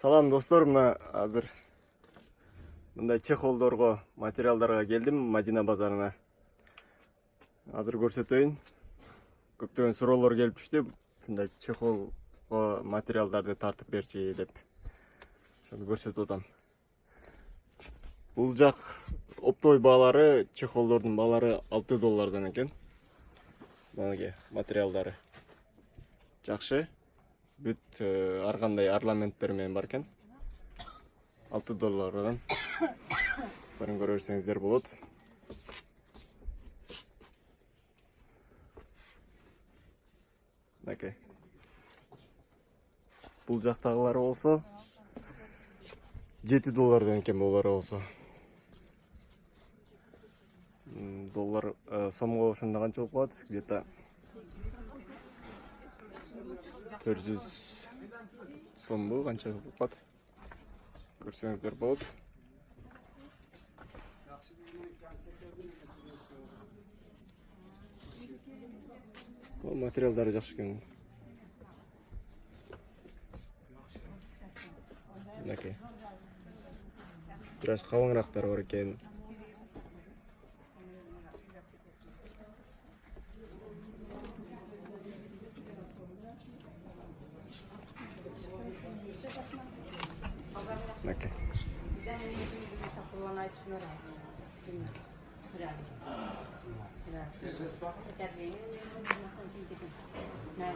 Салам достор, мына азыр мындай чехолдорго материалдарга келдим Мадина базарына. Азыр көрсөтөйүн. Көптөгөн суроолор келип түштү. Мындай чехолго материалдарды тартып берчи деп. Ошону көрсөтүп атам. Бул жак оптой баалары, чехолдордун баалары $6 экен. Мынагы материалдары жакшы. Бүт ар кандай орнаменттер менен бар экен. $6. Барын көрө берсеңиздер болот. Мынакей. Бул жактагылары болсо $7 экен, булары болсо. Доллар сомго ошондо канча болуп калат? Где-то 400 сомбу канча болуп калат? Көрсөңүздөр болот. Материалдары жакшы экен. Мынакей. Бираз калыңыраактары бар экен. Мынакей.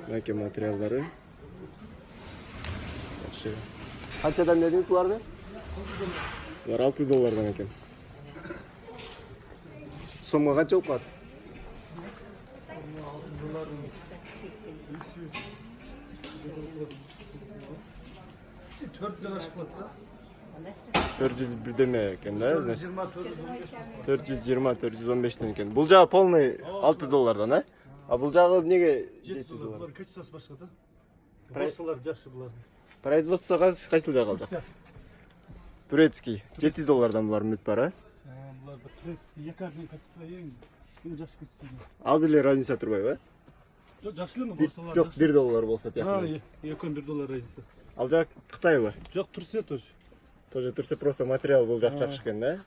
Мынакей материалдары. Жакшы. Канчадан дедиңиз буларды? Булар $6 экен. Сомго канча болуп калат? $400 400 birдеме экен да? 420, 415 экен. Бул жагы полный $6, а? А бул жагы эмнеге $7? Качествосы башка да? Борсалар жакшы булардын. Производство кайсыл жагы алды? Турецкий. $7 булар үмүт бар, а? Булар турецкий, якорный качество эң жакшы качество. Аз эле разница турбайбы? Жок, жакшы эле борсалар. Жок, $1 болсо тияк. $1 разница. Ал жак Кытайбы? Жок, Турция тоже. Тоже Турция, просто материал бул жакшы экен да?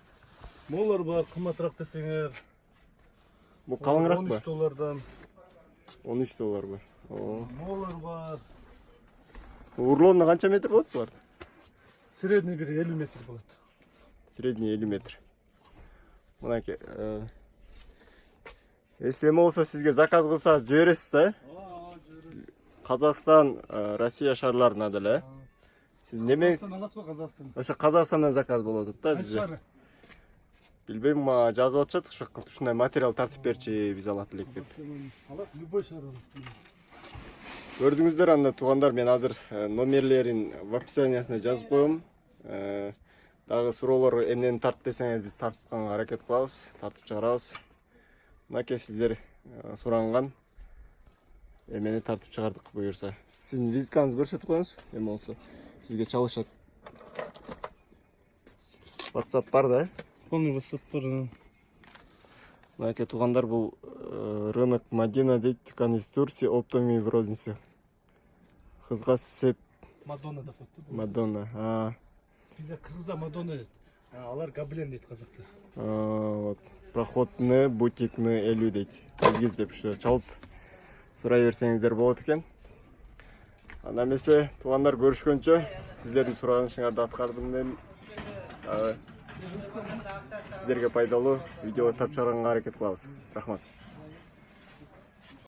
Молар бар, кымбатыраак десеңер. Бул калыңыраакпы? $13. $13 бар. Молар бар. Урлоонда канча метр болот булар? Средний бир 50 метр болот. Средний 50 метр. Мынакей. Если болсо сизге заказ кылсаңыз жибересиз да? Казакстан, Россия шаарларына деле. Сиз немеңиз? Казакстан алат го, Казакстан. Ошо Казакстандан заказ болот да бизде. Билбейм, мага жазып атышат, ушундай материал тартып берчи, биз алат элек деп. Алат любой шаар алат. Көрдүңүздөр, анда туугандар, мен азыр номерлерин в описаниясына жазып коем. Дагы суроолор эмнени тарт десеңиз, биз тартып аракет кылабыз, тартып чыгарабыз. Мынакей сиздер суранган эмени тартып чыгардык буюрса. Сиздин визиткаңызды көрсөтүп коюңуз, эме болсо сизге чалышат. WhatsApp бар да? Полный WhatsApp бар. Мынакей туугандар, бул рынок Мадина дейт, тикан из Турции, оптовый в рознице. Кызга сеп Мадонна деп коет. Мадонна. Бизде кыргызда Мадонна дейт. Алар Габлен дейт казакта. Вот. Проходный, бутикный 50 дейт. Киргиз деп чалып сурай берсеңиздер болот экен. Анда эмесе, туугандар, көрүшкөнчө, сиздердин сураганыңарды аткардым мен. Сиздерге пайдалуу видео тапчыгарганга аракет кылабыз. Рахмат.